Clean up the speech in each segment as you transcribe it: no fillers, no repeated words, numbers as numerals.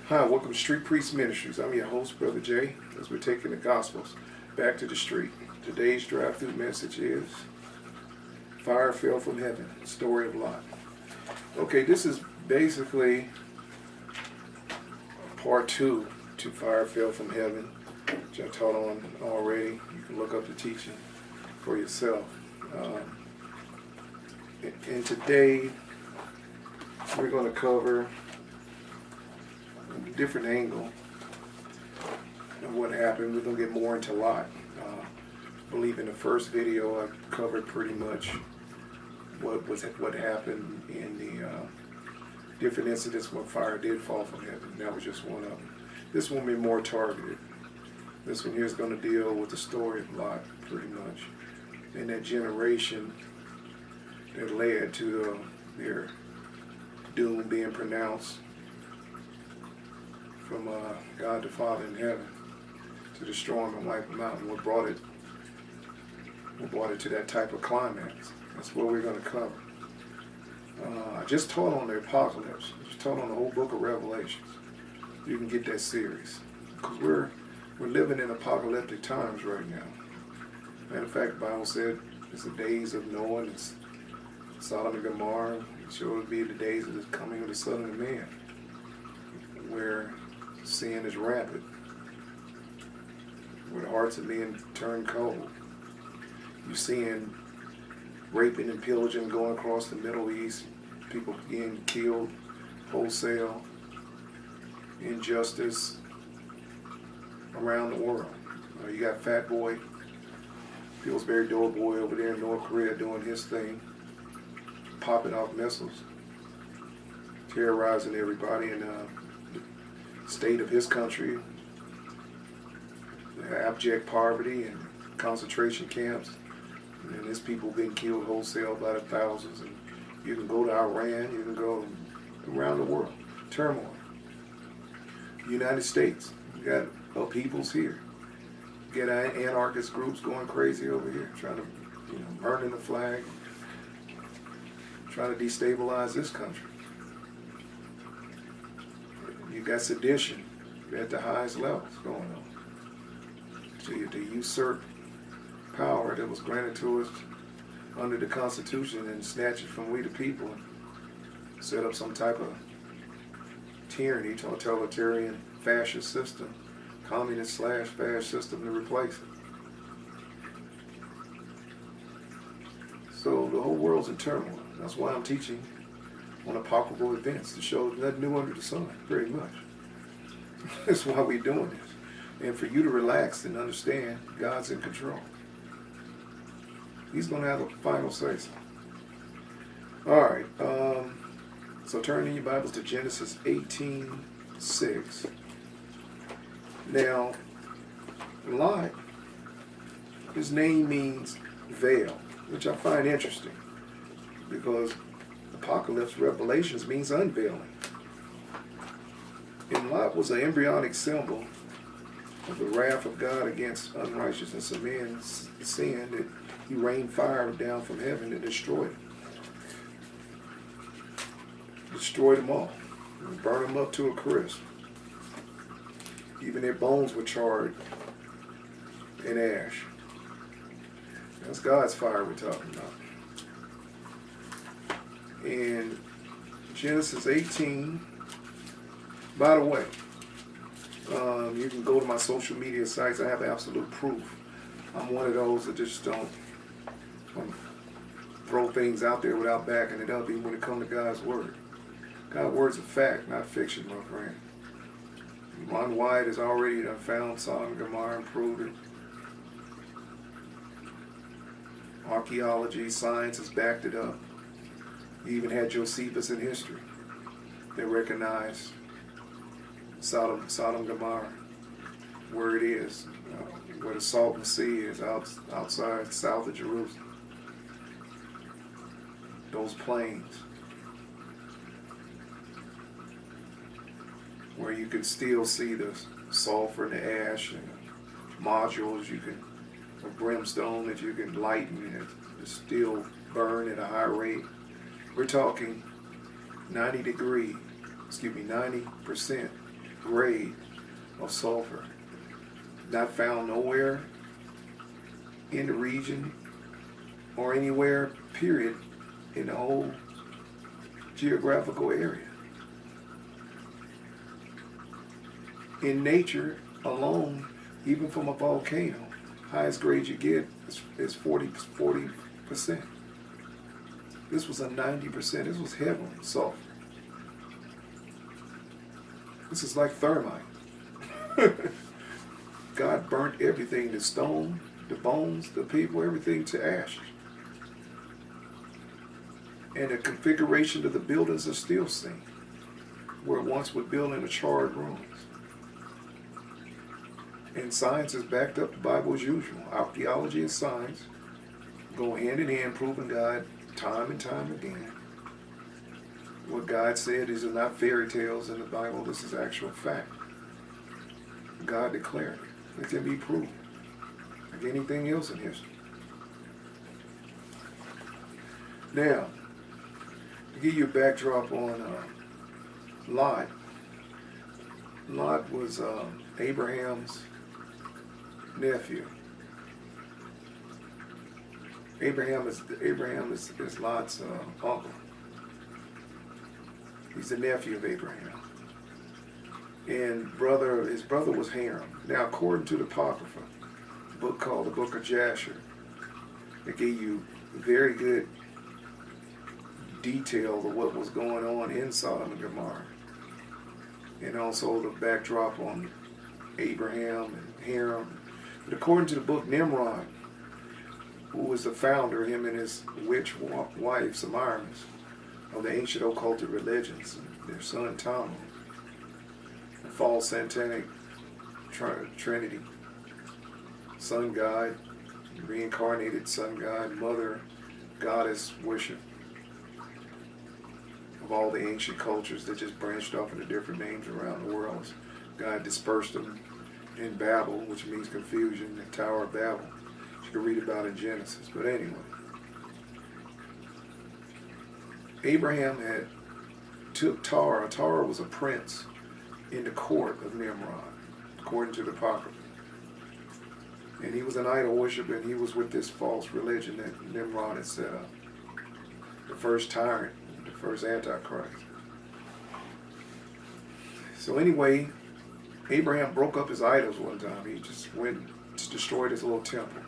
Hi, welcome to Street Priest Ministries. I'm your host, Brother Jay, as we're taking the Gospels back to the street. Today's drive-through message is Fire Fell from Heaven, Story of Lot. Okay, this is basically part 2 to Fire Fell from Heaven, which I taught on already. You can look up the teaching for yourself. And today, we're going to cover a different angle of what happened. We're going to get more into Lot. I believe in the first video I covered pretty much what happened in the different incidents when fire did fall from heaven. That was just one of them. This one will be more targeted. This one here is going to deal with the story of Lot pretty much, and that generation that led to their doom being pronounced from God the Father in heaven to destroy them and wipe them out. And what brought it to that type of climax. That's what we're going to cover. I just taught on the apocalypse. I just taught on the whole book of Revelations. You can get that series. Because we're living in apocalyptic times right now. Matter of fact, the Bible said it's the days of Noah and Sodom and Gomorrah. It sure would be the days of the coming of the Son of Man, where sin is rampant, where the hearts of men turn cold. You're seeing raping and pillaging going across the Middle East, people getting killed wholesale, injustice around the world. You got Fat Boy, Pillsbury Doughboy over there in North Korea doing his thing, popping off missiles, terrorizing everybody in the state of his country, abject poverty and concentration camps, and his people being killed wholesale by the thousands. And you can go to Iran, you can go around the world, turmoil. United States, you got upheavals here. You got anarchist groups going crazy over here, trying to, burning the flag, trying to destabilize this country. You got sedition at the highest levels going on. To usurp power that was granted to us under the Constitution and snatch it from we the people and set up some type of tyranny, totalitarian, fascist system, communist/fascist system to replace it. So the whole world's in turmoil. That's why I'm teaching on apocryphal events, to show nothing new under the sun, pretty much. That's why we're doing this. And for you to relax and understand God's in control. He's going to have a final say-so. All right. So turn in your Bibles to Genesis 18:6. Now, Lot, his name means veil, which I find interesting, because Apocalypse, Revelations means unveiling. And Lot was an embryonic symbol of the wrath of God against unrighteousness of men's sin, that he rained fire down from heaven and destroyed them. Destroyed them all. And burned them up to a crisp. Even their bones were charred in ash. That's God's fire we're talking about. In Genesis 18, by the way, you can go to my social media sites. I have absolute proof. I'm one of those that just don't throw things out there without backing it up, even when it comes to God's word. God's word's a fact, not fiction, my friend. Ron White has already found Sodom and Gomorrah and proved it. Archaeology, science has backed it up. You even had Josephus in history that recognized Sodom and Gomorrah, where it is, where the Salton Sea is, outside, south of Jerusalem. Those plains, where you can still see the sulfur and the ash and modules of brimstone that you can lighten and still burn at a high rate. We're talking 90% grade of sulfur. Not found nowhere in the region or anywhere, period, in the whole geographical area. In nature alone, even from a volcano, highest grade you get is 40%. This was a 90%. This was heavily sulfur. This is like thermite. God burnt everything, the stone, the bones, the people, everything to ash. And the configuration of the buildings are still seen, where it once was built in the charred ruins. And science has backed up the Bible as usual. Archaeology and science go hand in hand, proving God time and time again. What God said, these are not fairy tales in the Bible, this is actual fact. God declared it. It can be proven, like anything else in history. Now, to give you a backdrop on Lot. Lot was Abraham's nephew. Abraham is Lot's uncle. He's the nephew of Abraham. And his brother was Haram. Now, according to the Apocrypha, a book called the Book of Jasher, it gave you very good detail of what was going on in Sodom and Gomorrah. And also the backdrop on Abraham and Haram. But according to the book, Nimrod, who was the founder, him and his witch wife, Semiramis, of the ancient occultic religions, their son Tammuz, the false satanic trinity, sun god, reincarnated sun god, mother, goddess worship of all the ancient cultures that just branched off into different names around the world. God dispersed them in Babel, which means confusion, the Tower of Babel. You can read about in Genesis. But anyway, Abraham took Tara. Tara was a prince in the court of Nimrod, according to the Apocrypha. And he was an idol worshiper, and he was with this false religion that Nimrod had set up. The first tyrant, the first Antichrist. So anyway, Abraham broke up his idols one time. He just went and destroyed his little temple.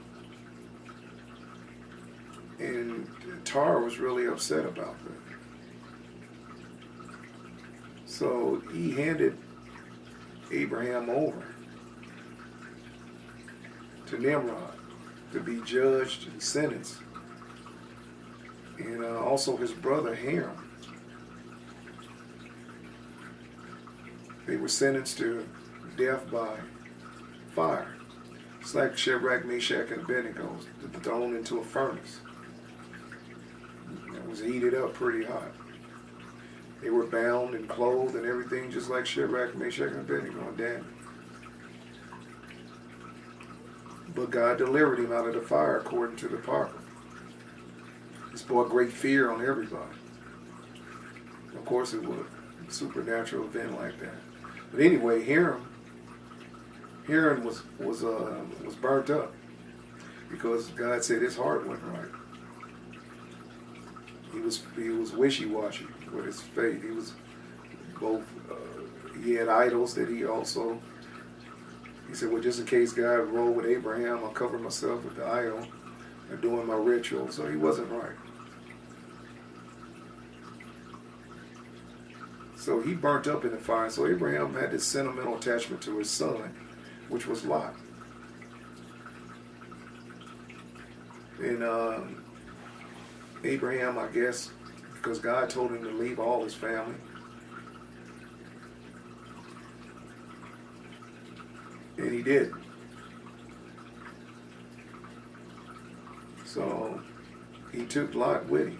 And Tara was really upset about that. So he handed Abraham over to Nimrod to be judged and sentenced. And also his brother Haram. They were sentenced to death by fire. It's like Shadrach, Meshach, and Abednego, thrown into a furnace. It was heated up pretty hot. They were bound and clothed and everything, just like Shadrach, Meshach, and Abednego and Daniel. But God delivered him out of the fire, according to the Apocrypha. This brought great fear on everybody. Of course, it was a supernatural event like that. But anyway, Haram was burnt up because God said his heart wasn't right. He was wishy-washy with his faith. He was both. He had idols that he also. He said, well, just in case God rolled with Abraham, I'll cover myself with the idol and doing my ritual. So he wasn't right. So he burnt up in the fire. So Abraham had this sentimental attachment to his son, which was Lot. And Abraham, I guess, because God told him to leave all his family. And he did. So he took Lot with him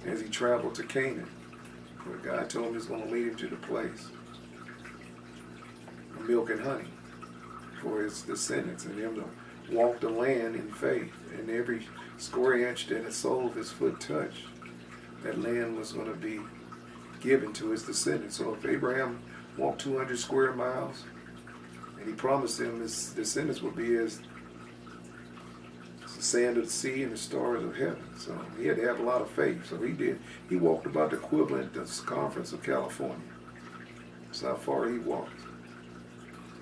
as he traveled to Canaan, where God told him he was going to lead him to the place of milk and honey for his descendants, and him to walk the land in faith. And every square inch that the sole of his foot touched, that land was going to be given to his descendants. So if Abraham walk 200 square miles, and he promised them his descendants would be as the sand of the sea and the stars of heaven. So he had to have a lot of faith. So he did. He walked about the equivalent of the circumference of California. That's how far he walked.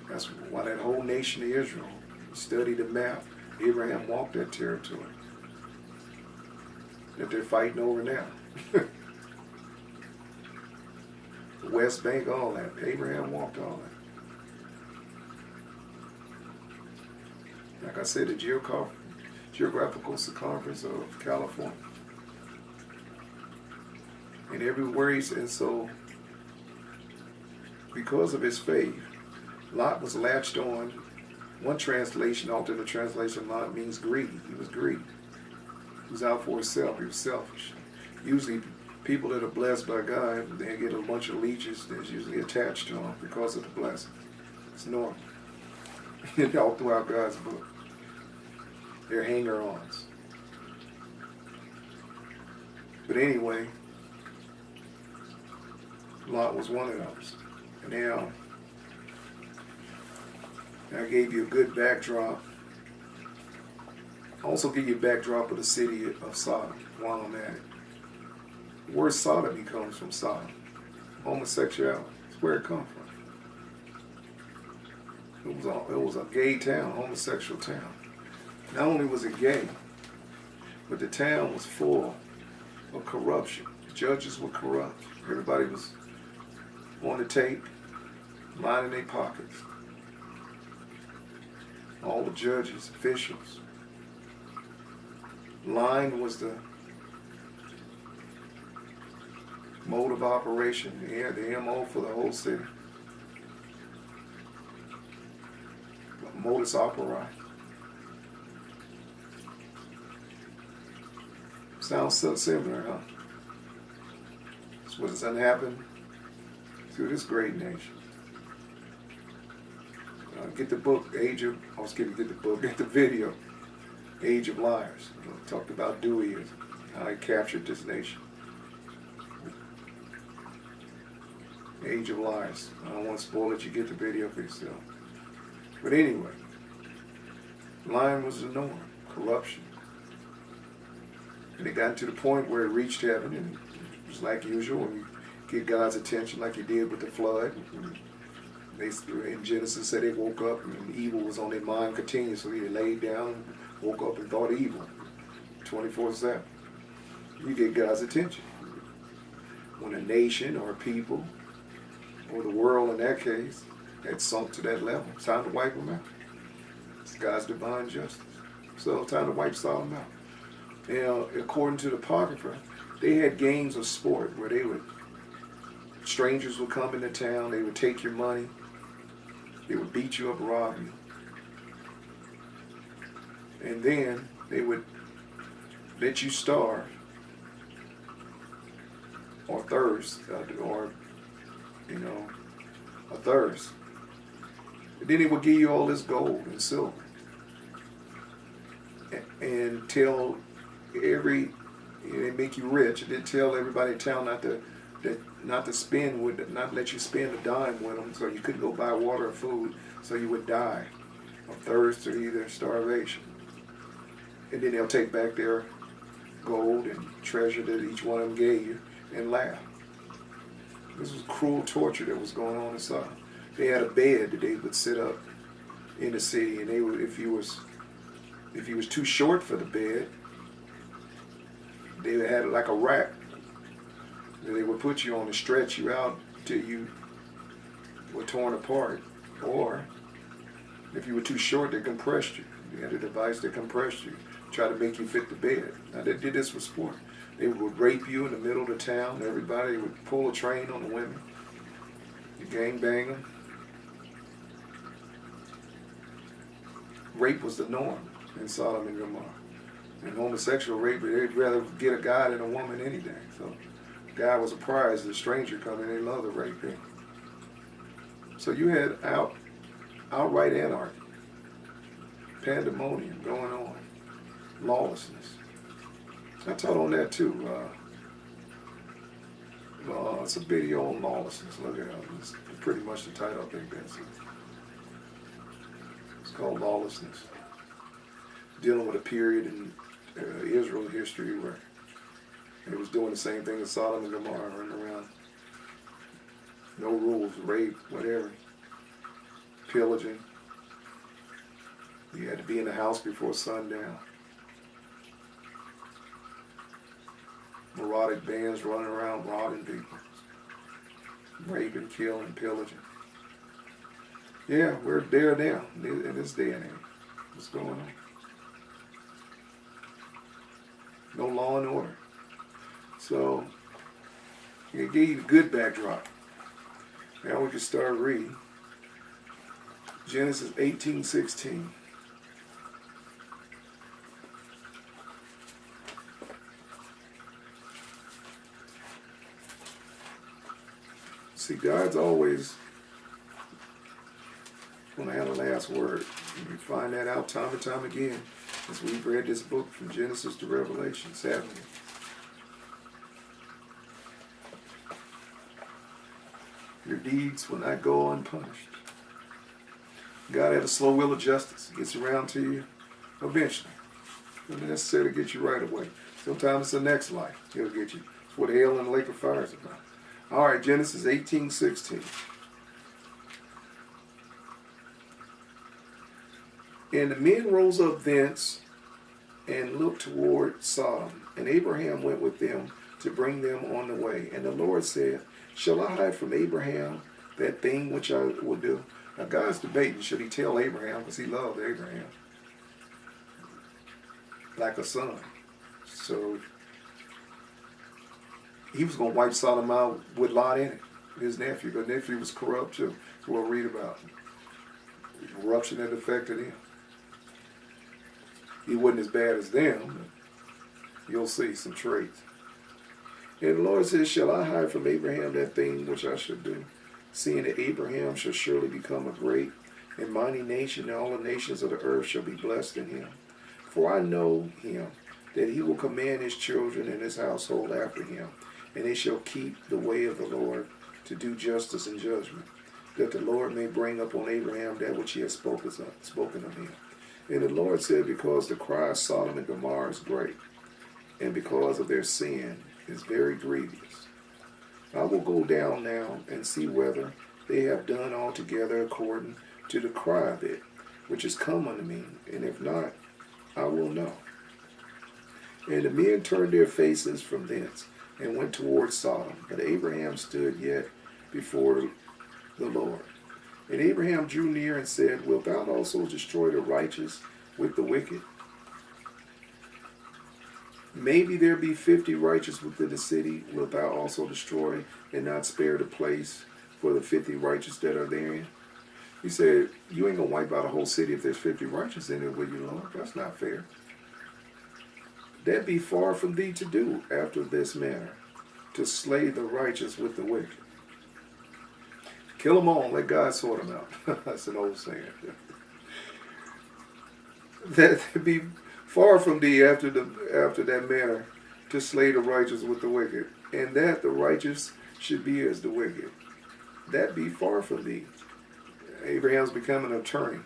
That's why that whole nation of Israel studied the map. Abraham walked that territory that they're fighting over now. The West Bank, all that. Abraham walked all that. Like I said, the geographical circumference of California. And everywhere he's, and so because of his faith, Lot was latched on. One translation, alternate translation, Lot means greedy. He was greedy. He was out for himself. He was selfish. Usually people that are blessed by God, they get a bunch of leeches that's usually attached to them because of the blessing. It's normal. All throughout God's book. They're hanger-ons. But anyway, Lot was one of those. And now, I gave you a good backdrop. I also give you a backdrop of the city of Sodom while I'm at it. The word sodomy comes from Sodom. Homosexuality. That's where it comes from. It was a gay town, homosexual town. Not only was it gay, but the town was full of corruption. The judges were corrupt. Everybody was on the take, lining their pockets. All the judges, officials. Lying was the mode of operation, the MO for the whole city. Modus operandi. Sounds so similar, huh? That's what has happened to this great nation. Get the book, get the video, Age of Liars. Talked about Dewey and how he captured this nation. Age of Liars. I don't want to spoil it, you get the video for yourself. But anyway, lying was the norm, corruption. And it got to the point where it reached heaven, and it was like usual, when you get God's attention like he did with the flood. They, in Genesis, said they woke up and evil was on their mind continuously. They laid down, woke up and thought evil 24/7. You get God's attention. When a nation or a people, or the world in that case, had sunk to that level, it's time to wipe them out. It's God's divine justice. So time to wipe Sodom out. According to the Apocrypha, they had games of sport where strangers would come into town, they would take your money, they would beat you up, rob you. And then they would let you starve or thirst, a thirst. And then they would give you all this gold and silver and tell they make you rich. And then tell everybody in town not to let you spend a dime with them, so you couldn't go buy water or food, so you would die of thirst or either starvation. And then they'll take back their gold and treasure that each one of them gave you and laugh. This was cruel torture that was going on inside. They had a bed that they would sit up in the city, and they would, if you was too short for the bed, they had like a rack. They would put you on and stretch you out till you were torn apart. Or if you were too short, they compressed you. They had a device that compressed you, try to make you fit the bed. Now they did this for sport. They would rape you in the middle of the town. Everybody would pull a train on the women. You gangbang them. Rape was the norm in Sodom and Gomorrah. And homosexual rape, they'd rather get a guy than a woman any day. So guy was a prize, the stranger coming, they loved to rape him. So you had outright anarchy, pandemonium going on, lawlessness. I taught on that too. It's a video on lawlessness. Look it up. It's pretty much the title. I think that's it. It's called Lawlessness. Dealing with a period in Israel history where they was doing the same thing as Sodom and Gomorrah, running around. No rules, rape, whatever. Pillaging. You had to be in the house before sundown. Neurotic bands running around robbing people. Raping, killing, pillaging. Yeah, we're there now in this day and age. What's going on? No law and order. So, it gave you a good backdrop. Now we can start reading. Genesis 18:16. See, God's always going to have the last word. You find that out time and time again as we've read this book from Genesis to Revelation, haven't we? Your deeds will not go unpunished. God had a slow will of justice. He gets around to you eventually. It doesn't necessarily get you right away. Sometimes it's the next life he'll get you. It's what hell and the lake of fire is about. All right, Genesis 18:16. And the men rose up thence and looked toward Sodom. And Abraham went with them to bring them on the way. And the Lord said, shall I hide from Abraham that thing which I will do? Now God's debating, should he tell Abraham, because he loved Abraham like a son. So he was going to wipe Sodom out with Lot in it, his nephew. The nephew was corrupt too. We'll read about it. Corruption that affected him. He wasn't as bad as them, but you'll see some traits. And the Lord says, shall I hide from Abraham that thing which I should do? Seeing that Abraham shall surely become a great and mighty nation, and all the nations of the earth shall be blessed in him. For I know him, that he will command his children and his household after him, and they shall keep the way of the Lord to do justice and judgment, that the Lord may bring upon Abraham that which he has spoken of him. And the Lord said, because the cry of Sodom and Gomorrah is great, and because of their sin is very grievous, I will go down now and see whether they have done altogether according to the cry of it, which is come unto me, and if not, I will know. And the men turned their faces from thence, and went toward Sodom. But Abraham stood yet before the Lord. And Abraham drew near and said, wilt thou also destroy the righteous with the wicked? Maybe there be 50 righteous within the city. Wilt thou also destroy and not spare the place for the 50 righteous that are therein? He said, you ain't going to wipe out a whole city if there's 50 righteous in it, will you, Lord? That's not fair. That be far from thee to do after this manner, to slay the righteous with the wicked. Kill them all, let God sort them out. That's an old saying. That be far from thee after that manner, to slay the righteous with the wicked, and that the righteous should be as the wicked. That be far from thee. Abraham's becoming an attorney,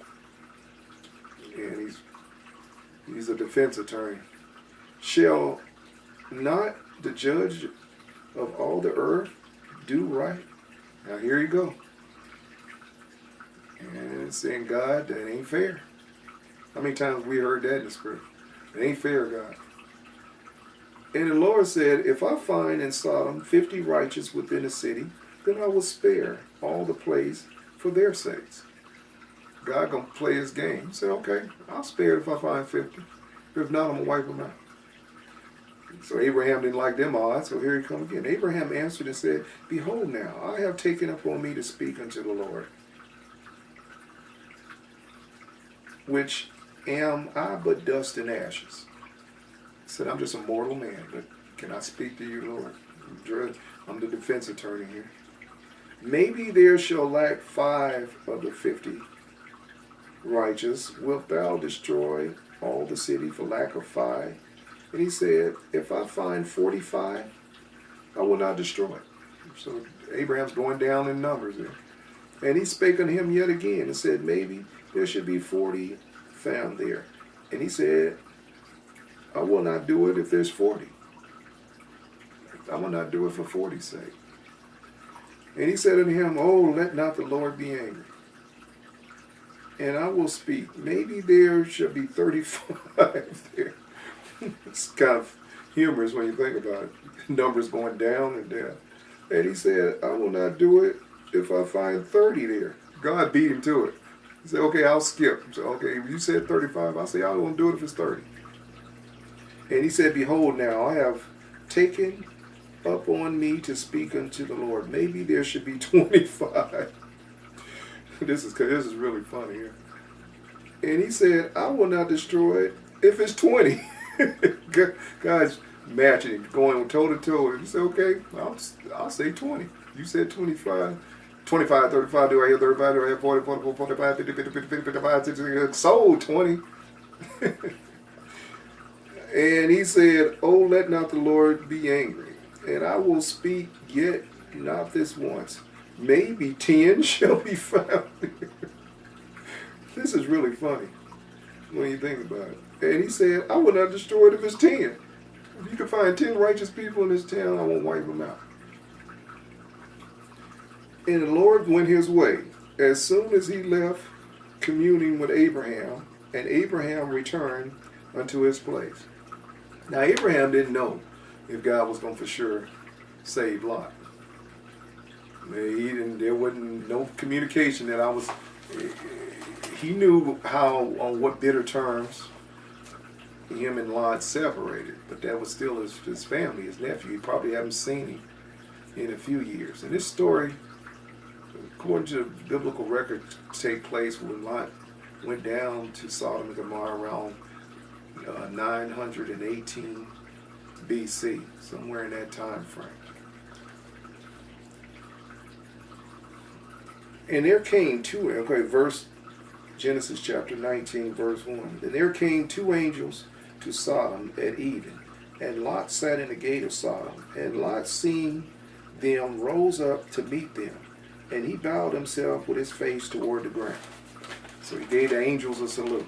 and he's a defense attorney. Shall not the judge of all the earth do right? Now here you go. And it's saying, God, that ain't fair. How many times we heard that in the scripture? It ain't fair, God. And the Lord said, if I find in Sodom 50 righteous within the city, then I will spare all the place for their sakes. God gonna play his game. He said, okay, I'll spare it if I find 50. If not, I'm gonna wipe them out. So Abraham didn't like them odds, so here he come again. Abraham answered and said, behold now, I have taken upon me to speak unto the Lord, which am I but dust and ashes. He said, I'm just a mortal man, but can I speak to you, Lord? I'm the defense attorney here. Maybe there shall lack 5 of the 50 righteous. Wilt thou destroy all the city for lack of 5? And he said, if I find 45, I will not destroy it. So Abraham's going down in numbers there. And he spake unto him yet again and said, maybe there should be 40 found there. And he said, I will not do it if there's 40. I will not do it for 40's sake. And he said unto him, oh, let not the Lord be angry. And I will speak. Maybe there shall be 35 there. It's kind of humorous when you think about it. Numbers going down and down. And he said, I will not do it if I find 30 there. God beat him to it. He said, okay, I'll skip. So, okay, you said 35. I say, I won't do it if it's 30. And he said, behold, now I have taken up on me to speak unto the Lord. Maybe there should be 25. This is really funny here. And he said, I will not destroy it if it's 20. God's matching it, going toe to toe. And he said, okay, I'll say 20. You said 25. 25, 35, do I hear 35, do I hear 40, 44, 45, 50, 50, 50, 55, 60, sold 20. And he said, oh, let not the Lord be angry, and I will speak yet not this once. Maybe 10 shall be found. This is really funny when you think about it. And he said, I will not destroy it if it's 10. If you can find 10 righteous people in this town, I won't wipe them out. And the Lord went his way as soon as he left communing with Abraham, and Abraham returned unto his place. Now Abraham didn't know if God was going to for sure save Lot. There wasn't no communication that he knew how, on what bitter terms him and Lot separated, but that was still his family, his nephew. He probably haven't seen him in a few years. And this story, according to the biblical record, take place when Lot went down to Sodom and Gomorrah around 918 BC, somewhere in that time frame. And there came Genesis chapter 19, verse 1. And there came 2 angels to Sodom at even, and Lot sat in the gate of Sodom. And Lot, seeing them, rose up to meet them, and he bowed himself with his face toward the ground. So he gave the angels a salute.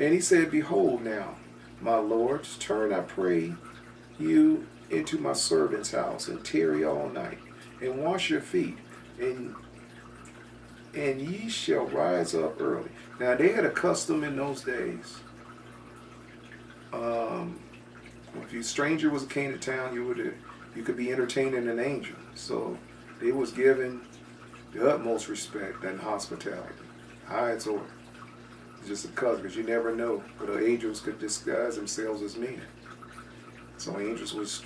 And he said, behold now, my lords, turn, I pray you, into my servant's house, and tarry all night, and wash your feet, and ye shall rise up early. Now they had a custom in those days. If a stranger was came to town, you could be entertaining an angel. So they was given the utmost respect and hospitality. Highest order. It's just a custom, because you never know. But the angels could disguise themselves as men. So strangers was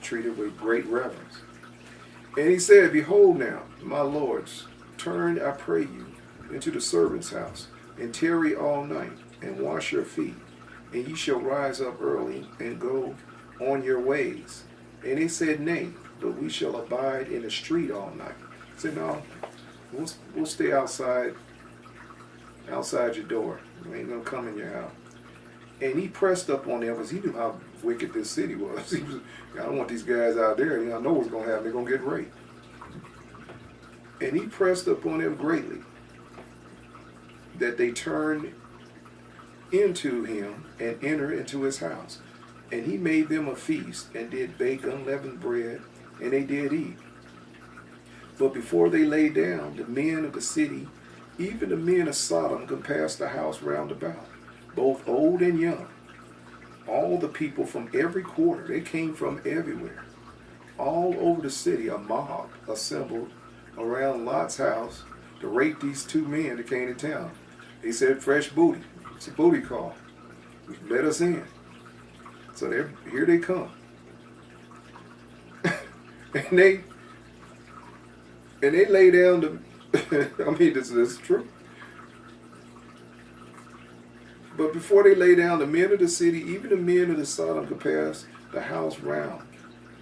treated with great reverence. And he said, behold now, my lords, turn, I pray you, into the servant's house, and tarry all night, and wash your feet, and ye shall rise up early, and go on your ways. And they said, nay, but we shall abide in the street all night. He said, no, we'll stay outside your door. We ain't going to come in your house. And he pressed up on them, because he knew how wicked this city was. He was, I don't want these guys out there. I know what's going to happen. They're going to get raped. And he pressed up on them greatly, that they turned into him and entered into his house. And he made them a feast, and did bake unleavened bread, and they did eat. But before they lay down, the men of the city, even the men of Sodom, compassed the house round about, both old and young. All the people from every quarter, they came from everywhere. All over the city, a mob assembled around Lot's house to rape these 2 men that came to town. They said, fresh booty. It's a booty call. Let us in. So here they come. and they lay down this is true. But before they lay down, the men of the city, even the men of the Sodom, compassed the house round,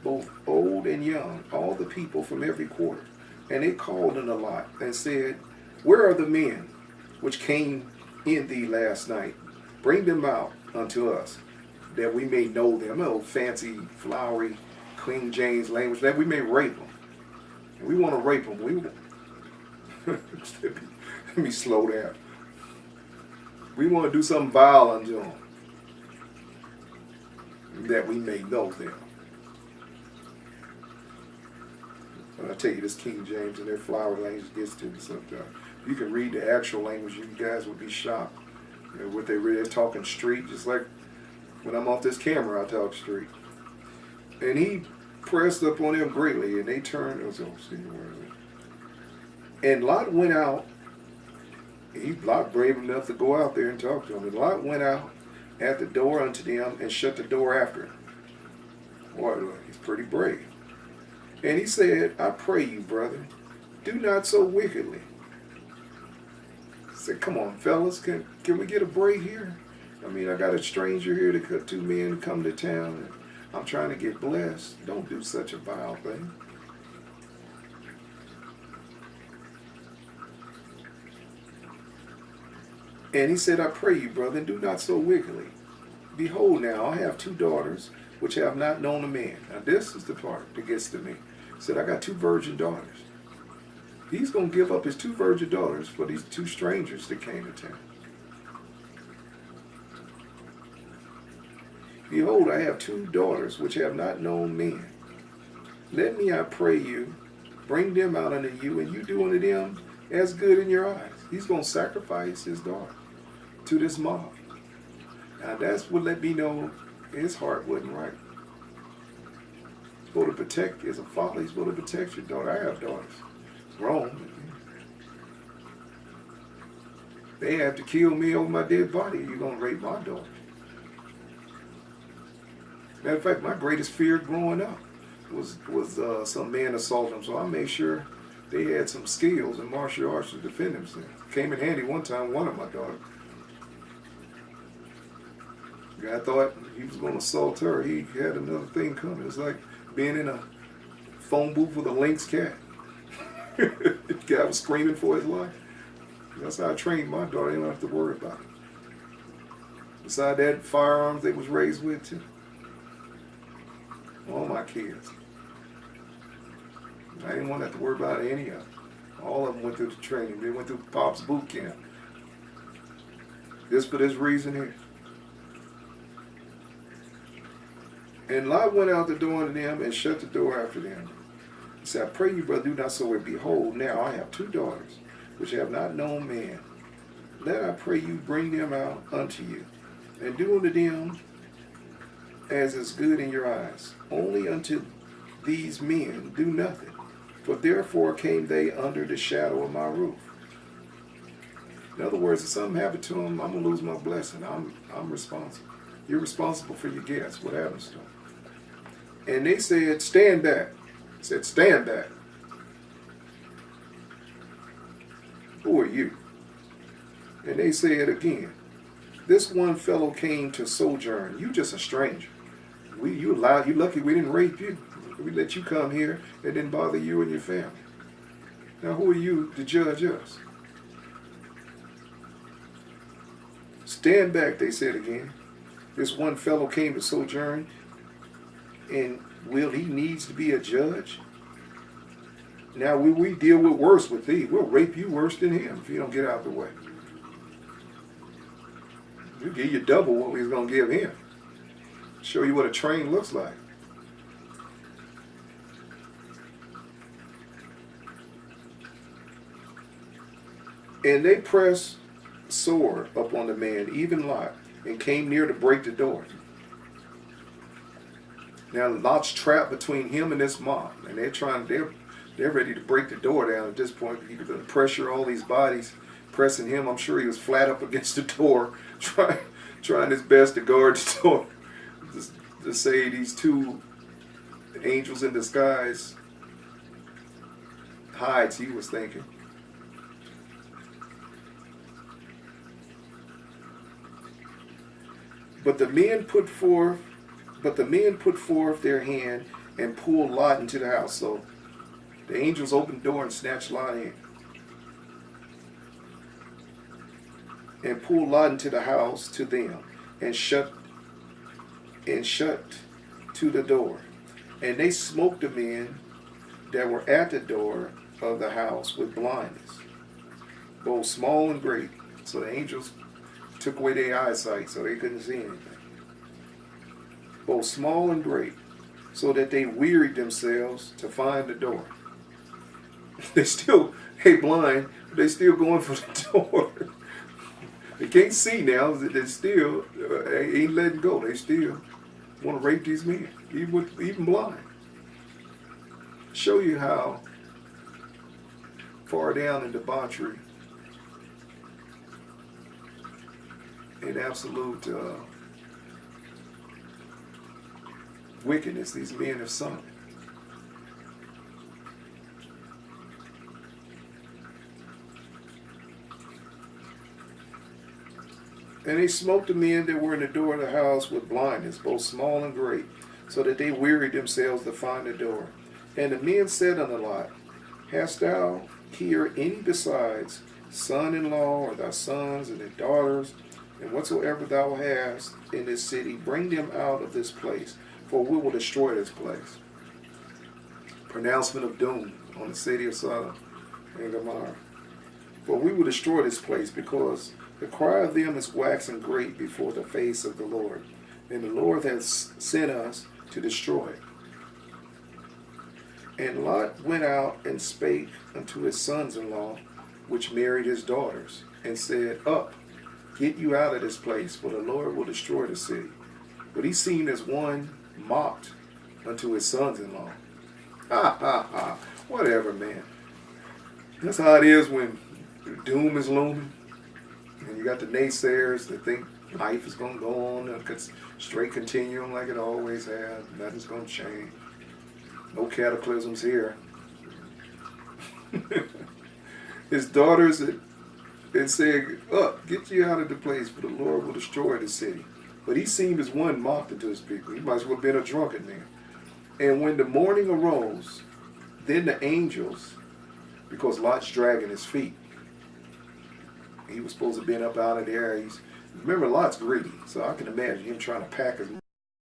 both old and young, all the people from every quarter. And they called unto Lot, and said, where are the men which came in thee last night? Bring them out unto us, that we may know them. Oh, fancy, flowery King James language, that we may rape them. And we want to rape them. Let me slow down. We want to do something vile unto them, that we may know them. But I tell you, this King James and their flowery language gets to me sometimes. You can read the actual language, you guys would be shocked. You know, what they really are talking street, just like when I'm off this camera, I talk street. And he pressed up on them greatly, and they turned. And Lot went out. Lot brave enough to go out there and talk to him. And Lot went out at the door unto them and shut the door after him. Boy, he's pretty brave. And he said, I pray you, brother, do not so wickedly. He said, come on, fellas, can we get a break here? I mean, I got a stranger here to cut 2 men to come to town, and I'm trying to get blessed. Don't do such a vile thing. And he said, I pray you, brother, do not so wickedly. Behold now, I have 2 daughters, which have not known a man. Now this is the part that gets to me. He said, I got 2 virgin daughters. He's going to give up his 2 virgin daughters for these 2 strangers that came to town. Behold, I have 2 daughters, which have not known men. Let me, I pray you, bring them out unto you, and you do unto them as good in your eyes. He's going to sacrifice his daughter to this mob. Now that's what let me know his heart wasn't right. He's supposed to protect, as a father, he's supposed to protect your daughter. I have daughters. Wrong. They have to kill me over my dead body. You're going to rape my daughter. Matter of fact, my greatest fear growing up was some man assaulting them. So I made sure they had some skills in martial arts to defend themselves. Came in handy one time, one of my daughters. The guy thought he was going to assault her. He had another thing coming. It was like being in a phone booth with a lynx cat. The guy was screaming for his life. That's how I trained my daughter. They don't have to worry about it. Beside that, firearms they was raised with too. All my kids. I didn't want to have to worry about any of them. All of them went through the training. They went through Pop's boot camp. Just for this reason here. And Lot went out the door unto them and shut the door after them. He said, I pray you, brother, do not so way. Behold, now I have 2 daughters, which have not known man. Let, I pray you, bring them out unto you, and do unto them as is good in your eyes. Only unto these men do nothing, for therefore came they under the shadow of my roof. In other words, if something happened to them, I'm going to lose my blessing. I'm responsible. You're responsible for your guests. What happens to them? And they said, stand back. He said, stand back. Who are you? And they said again, this one fellow came to sojourn. You just a stranger. You lucky we didn't rape you. We let you come here. It didn't bother you and your family. Now who are you to judge us? Stand back, they said again. This one fellow came to sojourn, and he needs to be a judge? Now we deal with worse with thee. We'll rape you worse than him if you don't get out of the way. We'll give you double what we was going to give him. Show you what a train looks like. And they pressed sore upon the man, even Lot, and came near to break the door. Now Lot's trapped between him and this mob, and they're ready to break the door down at this point. He could pressure all these bodies pressing him. I'm sure he was flat up against the door, trying his best to guard the door. To say these 2 angels in disguise hides, he was thinking. But the men put forth their hand and pulled Lot into the house. So the angels opened the door and snatched Lot in. And pulled Lot into the house to them, and shut to the door. And they smote the men that were at the door of the house with blindness, both small and great. So the angels took away their eyesight so they couldn't see anything. Both small and great, so that they wearied themselves to find the door. They still blind, but they still going for the door. They can't see now. They still ain't letting go. They still want to rape these men, even blind. Show you how far down in debauchery and absolute wickedness these men have sunk. And they smote the men that were in the door of the house with blindness, both small and great, so that they wearied themselves to find the door. And the men said unto Lot, Hast thou here any besides son-in-law, or thy sons and their daughters, and whatsoever thou hast in this city, bring them out of this place, for we will destroy this place. Pronouncement of doom on the city of Sodom and Gomorrah. For we will destroy this place, because the cry of them is waxing great before the face of the Lord, and the Lord has sent us to destroy it. And Lot went out and spake unto his sons-in-law, which married his daughters, and said, Up, get you out of this place, for the Lord will destroy the city. But he seemed as one mocked unto his sons-in-law. Ha, ha, ha. Whatever, man. That's how it is when doom is looming. And you got the naysayers that think life is going to go on a straight continuum like it always has. Nothing's going to change. No cataclysms here. His daughters had said, Up, get you out of the place, for the Lord will destroy the city. But he seemed as one mocked unto his people. He might as well have been a drunken man. And when the morning arose, then the angels, because Lot's dragging his feet, he was supposed to have been up out of there. Remember, Lot's greedy, so I can imagine him trying to pack his